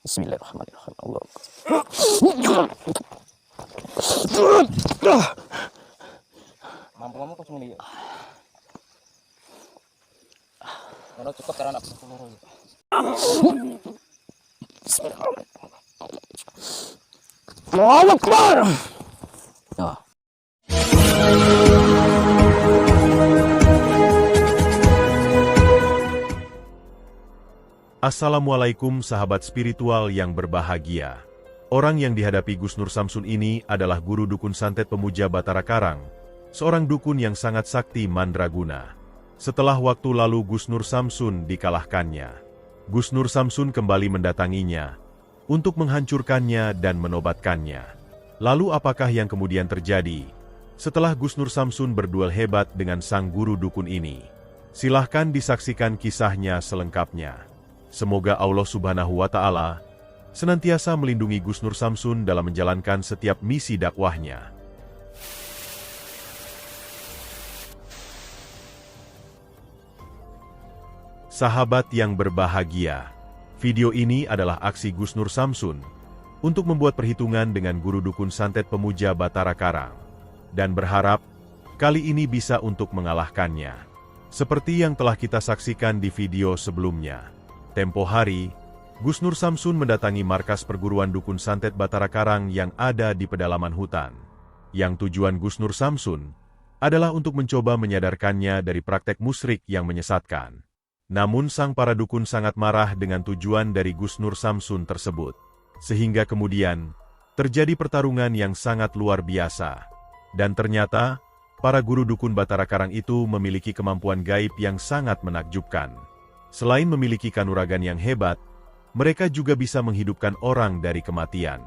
Bismillahirrahmanirrahim. Allah. Mampu kamu kok cuma lihat. Kalau cukup karena anak peluru. Allahu Akbar. Oh. Assalamualaikum sahabat spiritual yang berbahagia. Orang yang dihadapi Gus Nur Samsun ini adalah guru dukun santet pemuja Batara Karang, seorang dukun yang sangat sakti mandraguna. Setelah waktu lalu Gus Nur Samsun dikalahkannya. Gus Nur Samsun kembali mendatanginya untuk menghancurkannya dan menobatkannya. Lalu apakah yang kemudian terjadi setelah Gus Nur Samsun berduel hebat dengan sang guru dukun ini? Silahkan disaksikan kisahnya selengkapnya. Semoga Allah Subhanahu wa Ta'ala senantiasa melindungi Gus Nur Samsun dalam menjalankan setiap misi dakwahnya. Sahabat yang berbahagia, video ini adalah aksi Gus Nur Samsun untuk membuat perhitungan dengan guru dukun santet pemuja Batara Karang, dan berharap kali ini bisa untuk mengalahkannya. Seperti yang telah kita saksikan di video sebelumnya. Tempo hari, Gus Nur Samsun mendatangi markas perguruan dukun santet Batara Karang yang ada di pedalaman hutan. Yang tujuan Gus Nur Samsun adalah untuk mencoba menyadarkannya dari praktek musyrik yang menyesatkan. Namun sang para dukun sangat marah dengan tujuan dari Gus Nur Samsun tersebut. Sehingga kemudian, terjadi pertarungan yang sangat luar biasa. Dan ternyata, para guru dukun Batara Karang itu memiliki kemampuan gaib yang sangat menakjubkan. Selain memiliki kanuragan yang hebat, mereka juga bisa menghidupkan orang dari kematian.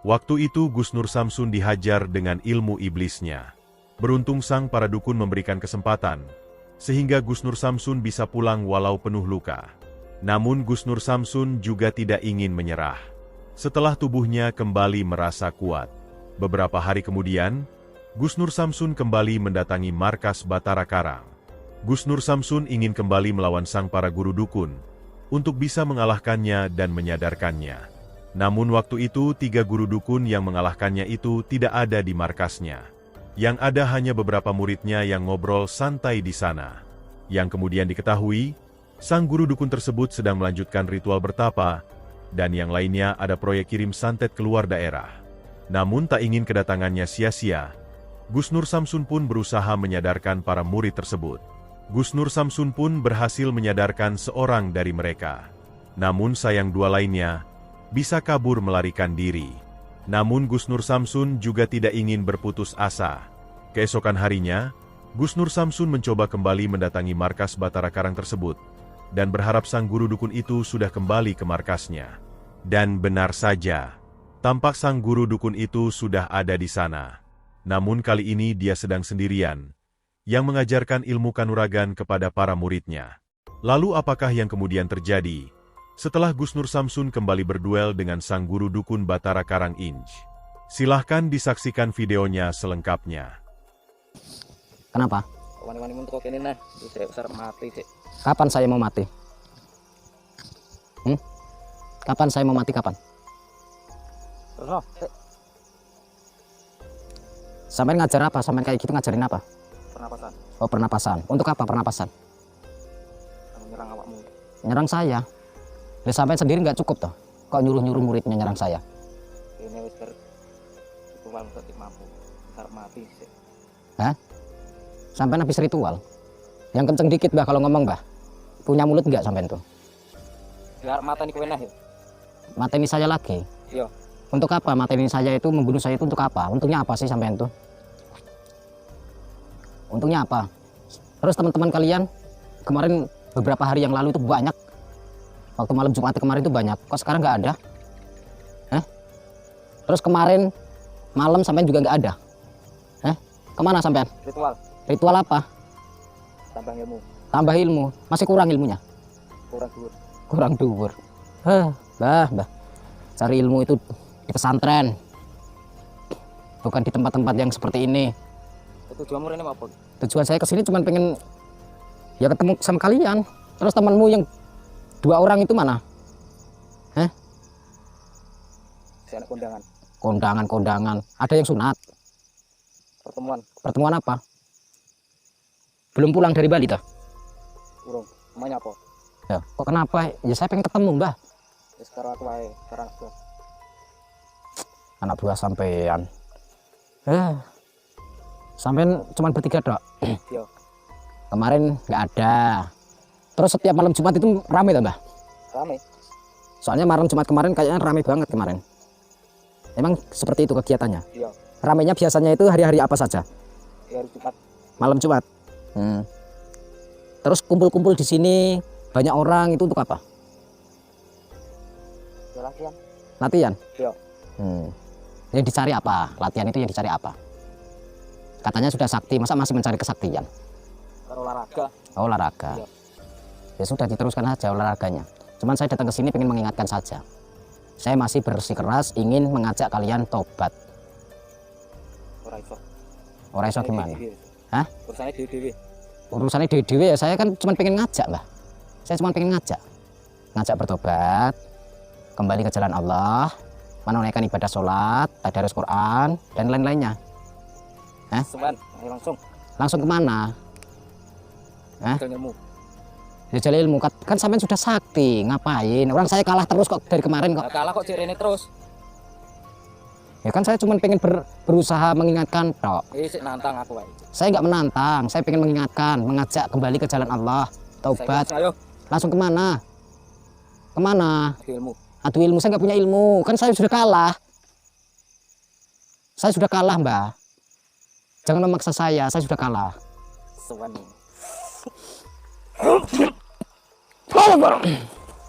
Waktu itu Gus Nur Samsun dihajar dengan ilmu iblisnya. Beruntung sang para dukun memberikan kesempatan, sehingga Gus Nur Samsun bisa pulang walau penuh luka. Namun Gus Nur Samsun juga tidak ingin menyerah. Setelah tubuhnya kembali merasa kuat, beberapa hari kemudian, Gus Nur Samsun kembali mendatangi markas Batara Karang. Gus Nur Samsun ingin kembali melawan sang para guru dukun, untuk bisa mengalahkannya dan menyadarkannya. Namun waktu itu 3 guru dukun yang mengalahkannya itu tidak ada di markasnya. Yang ada hanya beberapa muridnya yang ngobrol santai di sana. Yang kemudian diketahui, sang guru dukun tersebut sedang melanjutkan ritual bertapa, dan yang lainnya ada proyek kirim santet keluar daerah. Namun tak ingin kedatangannya sia-sia, Gus Nur Samsun pun berusaha menyadarkan para murid tersebut. Gus Nur Samsun pun berhasil menyadarkan seorang dari mereka. Namun sayang 2 lainnya bisa kabur melarikan diri. Namun Gus Nur Samsun juga tidak ingin berputus asa. Keesokan harinya, Gus Nur Samsun mencoba kembali mendatangi markas Batara Karang tersebut, dan berharap sang guru dukun itu sudah kembali ke markasnya. Dan benar saja, tampak sang guru dukun itu sudah ada di sana. Namun kali ini dia sedang sendirian, yang mengajarkan ilmu kanuragan kepada para muridnya. Lalu apakah yang kemudian terjadi setelah Gus Nur Samsun kembali berduel dengan sang guru dukun Batara Karang Inj? Silahkan disaksikan videonya selengkapnya. Kenapa? Wani-wani untuk kene nah, saya besar mati sih. Kapan saya mau mati? Kapan saya mau mati kapan? Terus, Sampai ngajar apa? Sampai kayak gitu ngajarin apa? pernapasan. Oh, pernapasan. Untuk apa pernapasan? Kamu nyerang awakmu. Nyerang saya. Ya sampai sendiri nggak cukup toh. Kok nyuruh-nyuruh muridnya nyerang saya? Ini wis ber ritual untuk mampu. Besar mati sih. Hah? Sampai habis ritual? Yang kenceng dikit bah kalau ngomong bah. Punya mulut nggak sampai itu? Biar mata nih kuenah ya. Mateni saya lagi. Iya. Untuk apa mateni saya itu, membunuh saya itu untuk apa? Untungnya apa sih sampai itu? Untungnya apa? Terus teman-teman kalian kemarin beberapa hari yang lalu itu banyak. Waktu malam Jumat kemarin itu banyak. Kok sekarang nggak ada? Terus kemarin malam sampean juga nggak ada. Kemana sampean? Ritual. Ritual apa? Tambah ilmu. Tambah ilmu. Masih kurang ilmunya? Kurang dhuwur. Kurang dhuwur. Bah. Cari ilmu itu di pesantren. Bukan di tempat-tempat yang seperti ini. Tujuanmu ini apa? Tujuan saya kesini cuma pengen ya ketemu sama kalian. Terus temanmu yang 2 orang itu mana? Saya anak kondangan. Kondangan. Ada yang sunat. Pertemuan. Pertemuan apa? Belum pulang dari Bali toh? Urung. Namanya apa? Ya, kok kenapa? Ya saya pengen ketemu, Mbah. Ya, sekarang aku wae, sekarang aku. Anak buah sampean. Sampean cuma bertiga dok. Iya. Kemarin nggak ada. Terus setiap malam Jumat itu rame toh, Mbah? Rame. Soalnya malam Jumat kemarin kayaknya rame banget kemarin. Emang seperti itu kegiatannya? Iya. Ramenya biasanya itu hari-hari apa saja? Ya, hari Jumat. Malam Jumat. Terus kumpul-kumpul di sini banyak orang itu untuk apa? Ya, latihan. Latihan? Iya. Yang dicari apa? Latihan itu yang dicari apa? Katanya sudah sakti, masa masih mencari kesaktian? Kalau olahraga. Oh, olahraga. Iya. Ya sudah diteruskan aja olahraganya. Cuman saya datang ke sini pengen mengingatkan saja. Saya masih bersikeras ingin mengajak kalian tobat. Ora iso gimana? Hah? Urusannya dewe-dewe. Urusannya dewe ya, saya kan cuma pengen ngajak, Mbah. Saya cuma pengen ngajak bertobat, kembali ke jalan Allah, menunaikan ibadah sholat, tadarus Quran, dan lain-lainnya. Seman, ayo langsung. Langsung kemana? Ilmu. Jajal ilmu, kan sampean sudah sakti, ngapain? Orang saya kalah terus kok dari kemarin kok. Nah, kalah kok cirene terus. Ya kan saya cuma pengen berusaha mengingatkan tok. Sik nantang aku wae. Saya nggak menantang, saya pengen mengingatkan, mengajak kembali ke jalan Allah, taubat. Ayo. Langsung kemana? Kemana? Ilmu. Adu ilmu, saya nggak punya ilmu, kan saya sudah kalah. Saya sudah kalah, Mbak. Jangan memaksa saya sudah kalah. Sewan.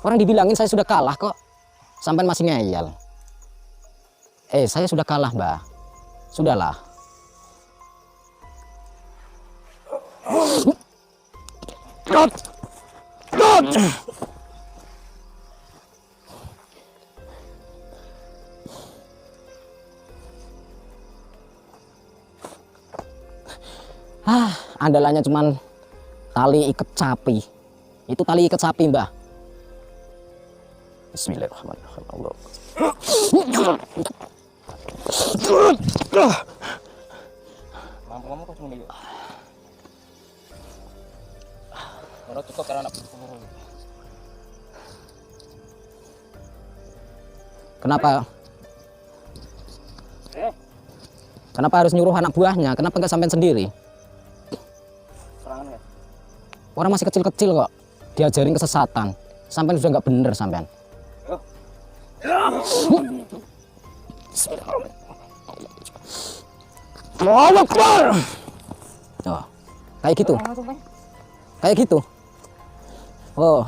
Orang dibilangin saya sudah kalah kok, sampai masih ngeyel. Saya sudah kalah, Mbak. Sudahlah. Andalannya cuman tali ikat sapi. Itu tali ikat sapi, Mbah. Bismillahirrahmanirrahim. Allah. Mampu kok cuma yuk. Ora cukup karena anak buru. Kenapa? Kenapa harus nyuruh anak buahnya? Kenapa nggak sampean sendiri? Serangan ya? Orang masih kecil-kecil kok, diajarin kesesatan. Sampean sudah nggak bener sampean. Allahu Akbar. Oh, kayak gitu. Kayak gitu. Oh,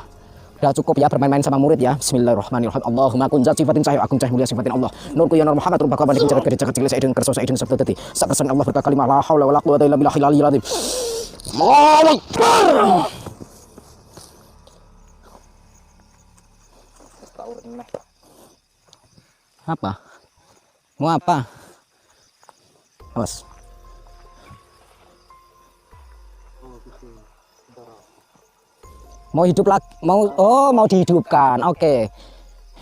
udah cukup ya bermain-main sama murid ya. Bismillahirrahmanirrahim. Allahumma kun zat sifatin cahaya agung cahaya mulia sifatin Allah. Nurku ya Nur Muhammad rubah kawan jagat gede jagat cilik saidin kerso saidin sabtu tadi. Sakrasan Allah berkah kalimah la haula wala quwwata illa billahil aliyyil azim. Allahu Akbar. Apa? Mau apa? Bos. Mau hidup lagi, mau dihidupkan. Oke.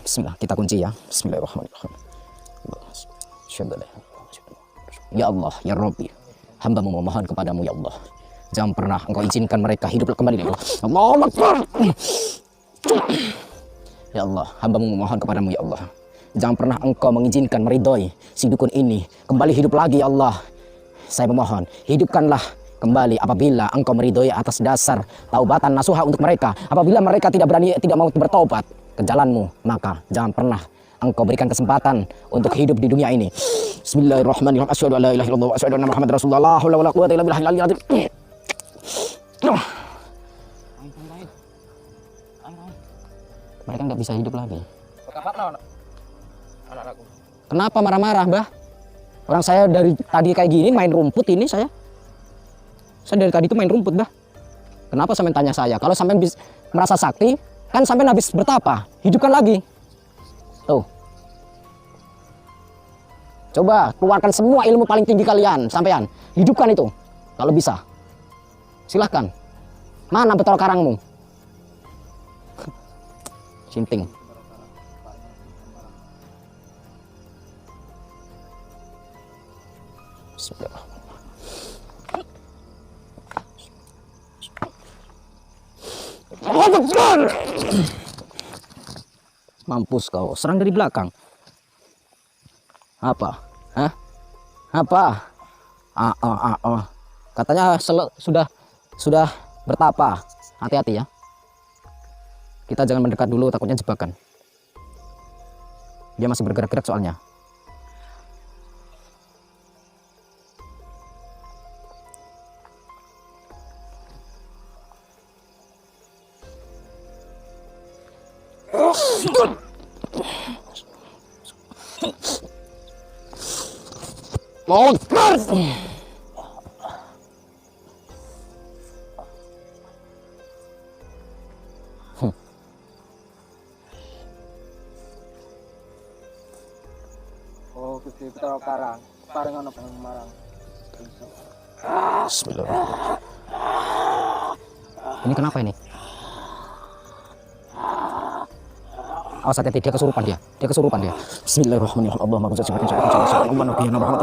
Bismillah, kita kunci ya. Bismillahirrahmanirrahim. Ya Allah, ya Rabbi, hamba memohon kepadamu ya Allah. Jangan pernah engkau izinkan mereka hidup kembali ya Allah. Allahu Akbar. Ya Allah, hamba memohon kepadamu ya Allah. Jangan pernah engkau mengizinkan meridhoi si dukun ini kembali hidup lagi ya Allah. Saya memohon, hidupkanlah kembali apabila engkau meridhoi atas dasar taubatan nasuha untuk mereka. Apabila mereka tidak mau bertobat ke jalanmu, maka jangan pernah engkau berikan kesempatan untuk hidup di dunia ini. Bismillahirrahmanirrahim. Asyhadu an la ilaha illallah wa asyhadu anna Muhammadar Rasulullah. La haula wala quwwata illa billahil aliyyil azim. Mereka nggak bisa hidup lagi. Anak-anakku. Kenapa marah-marah, Mbah? Orang saya dari tadi kayak gini main rumput ini saya. Saya dari tadi itu main rumput, Mbah. Kenapa sampean tanya saya? Kalau sampean merasa sakti, kan sampean habis bertapa, hidupkan lagi. Tuh. Coba keluarkan semua ilmu paling tinggi kalian, sampean. Hidupkan itu. Kalau bisa. Silahkan. Mana Betara Karangmu? Sinting. Mampus kau, serang dari belakang. Apa? Hah? Apa? Katanya sudah bertapa. Hati-hati ya. Kita jangan mendekat dulu, takutnya jebakan. Dia masih bergerak-gerak soalnya. Oh, Gusti Putra Karang, parengan apa yang marang? Bismillahirrahmanirrahim. Ini kenapa ini? Awas hati-hati, dia kesurupan dia. Bismillahirrahmanirrahim. Allahumma qul sifatin syaitan Allah nabiyana Muhammad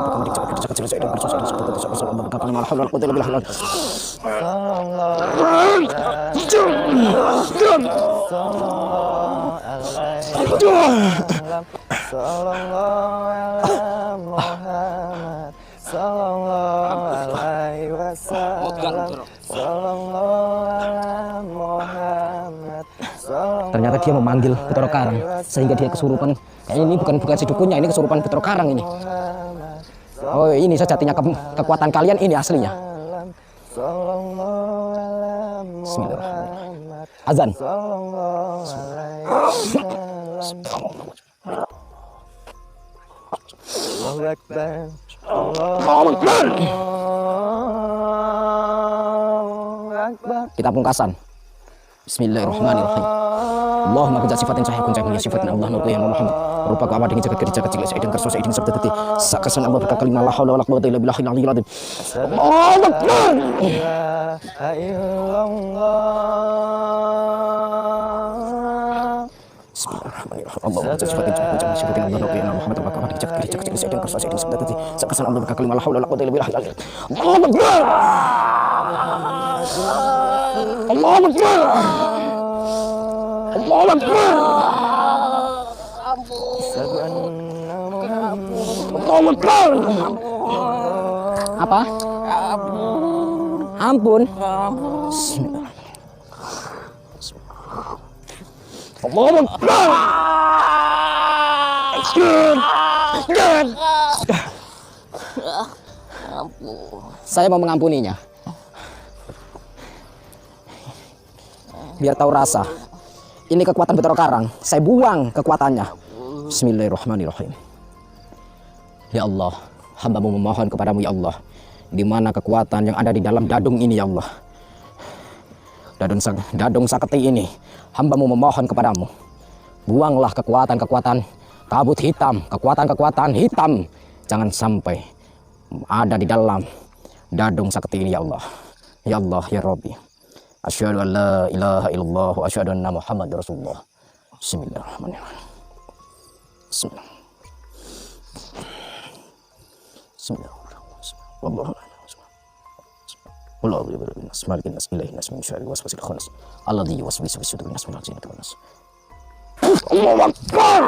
Muhammad Ternyata dia memanggil Putra Karang sehingga dia kesurupan. Kayaknya ini bukan si dukunnya, ini kesurupan Putra Karang ini. Oh, ini sejatinya kekuatan kalian ini aslinya. Bismillahirrahmanirrahim. Azan. Allahu Akbar. Kita pungkasan. Bismillahirrahmanirrahim. Allahumma qul sifatin sahihun sahihun sifatin Allah nuriyah Muhammad rupa ka awad jagat kerja kecil saidin kerso saidin sabda tati sakasan Allah berkah kalimah la haula wala quwwata illa billahil aliyyil azim. Allahu akbar. Bismillahirrahmanirrahim. Allahumma qul sifatin sahihun Allah nuriyah Muhammad rupa ka awad jagat kerja kecil saidin kerso saidin sabda tati sakasan Allah berkah kalimah la haula wala quwwata illa billahil aliyyil azim. Allahu akbar. Allahu akbar. Allahu akbar. Allahu akbar. Apa? Ampun. Allahu akbar. Saya mau mengampuninya. Biar tahu rasa. Ini kekuatan Putra Karang. Saya buang kekuatannya. Bismillahirrahmanirrahim. Ya Allah, hamba-Mu memohon kepadamu ya Allah. Di mana kekuatan yang ada di dalam dadung ini ya Allah. Dadung saketi ini. Hamba-Mu memohon kepadamu. Buanglah kekuatan-kekuatan kabut hitam. Kekuatan-kekuatan hitam. Jangan sampai ada di dalam dadung saketi ini ya Allah. Ya Allah, ya Rabbi. Asyhadu an la ilaha illallah wa asyhadu anna Muhammadar Rasulullah. Bismillahirrahmanirrahim. Bismillah. Bismillahirrahmanirrahim. Wallahu a'lam. Wallahu ya'lamu asma'il nas ilahi nas min syarri waswasil khannas alladhi yuwaswisu fi sudurin nas min al-jinnati wan nas. Allahu akbar.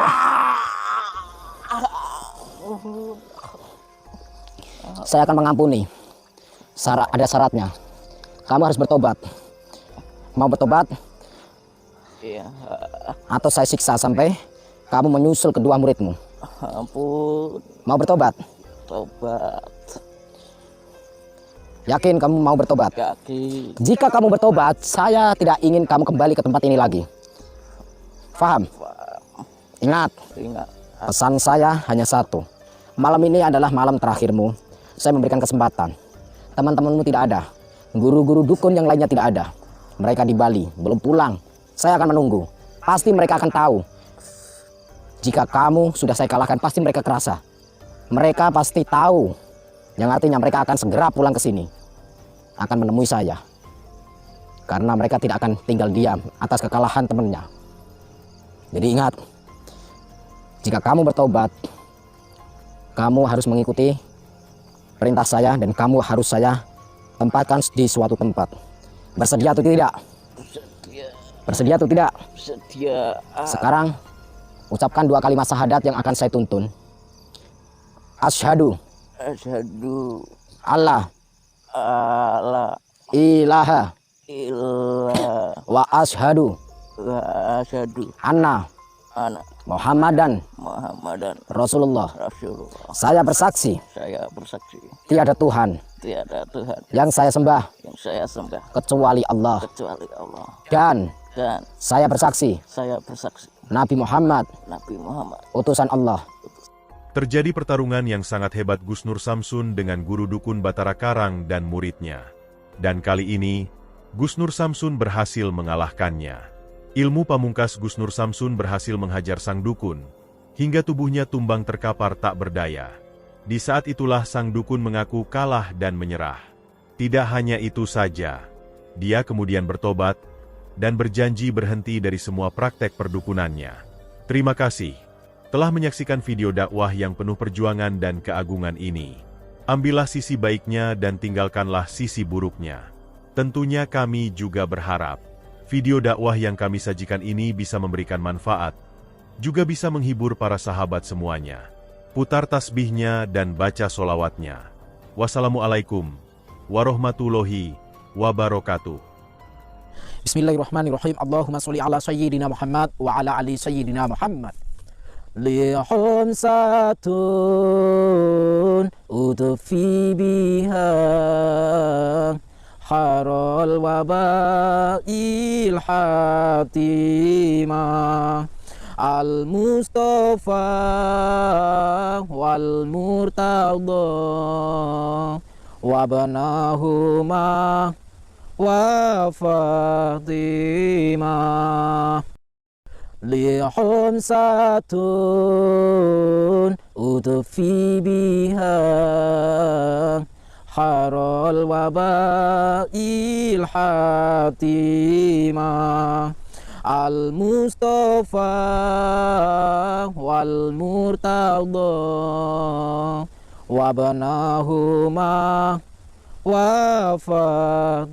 Saya akan mengampuni. Ada syaratnya. Kamu harus bertobat. Mau bertobat? Iya. Atau saya siksa sampai kamu menyusul kedua muridmu. Ampun. Mau bertobat? Tobat. Yakin kamu mau bertobat? Yakin. Jika kamu bertobat, saya tidak ingin kamu kembali ke tempat ini lagi. Faham? Ingat, pesan saya hanya satu. Malam ini adalah malam terakhirmu. Saya memberikan kesempatan. Teman-temanmu tidak ada. Guru-guru dukun yang lainnya tidak ada. Mereka di Bali, belum pulang. Saya akan menunggu. Pasti mereka akan tahu. Jika kamu sudah saya kalahkan, pasti mereka kerasa. Mereka pasti tahu. Yang artinya mereka akan segera pulang ke sini. Akan menemui saya. Karena mereka tidak akan tinggal diam atas kekalahan temannya. Jadi ingat. Jika kamu bertobat, kamu harus mengikuti perintah saya dan kamu harus saya tempatkan di suatu tempat. Bersedia atau tidak? Bersedia. Bersedia atau tidak? Bersedia. Sekarang ucapkan 2 kalimat syahadat yang akan saya tuntun. Asyhadu Asyhadu alla alla ilaha illallah wa asyhadu wa asyhadu anna anna Muhammadan Muhammadan Rasulullah. Rasulullah. Saya bersaksi Saya bersaksi tiada Tuhan tiada Tuhan yang saya sembah yang saya sembah kecuali Allah, kecuali Allah, dan dan saya bersaksi saya bersaksi Nabi Muhammad Nabi Muhammad utusan Allah. Terjadi pertarungan yang sangat hebat Gus Nur Samsun dengan guru dukun Batara Karang dan muridnya. Dan kali ini, Gus Nur Samsun berhasil mengalahkannya. Ilmu pamungkas Gus Nur Samsun berhasil menghajar sang dukun, hingga tubuhnya tumbang terkapar tak berdaya. Di saat itulah sang dukun mengaku kalah dan menyerah. Tidak hanya itu saja, dia kemudian bertobat dan berjanji berhenti dari semua praktek perdukunannya. Terima kasih telah menyaksikan video dakwah yang penuh perjuangan dan keagungan ini. Ambillah sisi baiknya dan tinggalkanlah sisi buruknya. Tentunya kami juga berharap video dakwah yang kami sajikan ini bisa memberikan manfaat, juga bisa menghibur para sahabat semuanya. Putar tasbihnya dan baca solawatnya. Wassalamualaikum warahmatullahi wabarakatuh. Bismillahirrahmanirrahim. Allahumma sholli ala sayyidina Muhammad wa ala ali sayyidina Muhammad. Lihum satun utufi biha harol wabail hatimah al-Mustafa wal murtadha wabnahuma wa Fatimah. Lihum satun utufi biha harol wabail hatimah al-Mustafa wal murtadha wabnahuma wa Fatimah.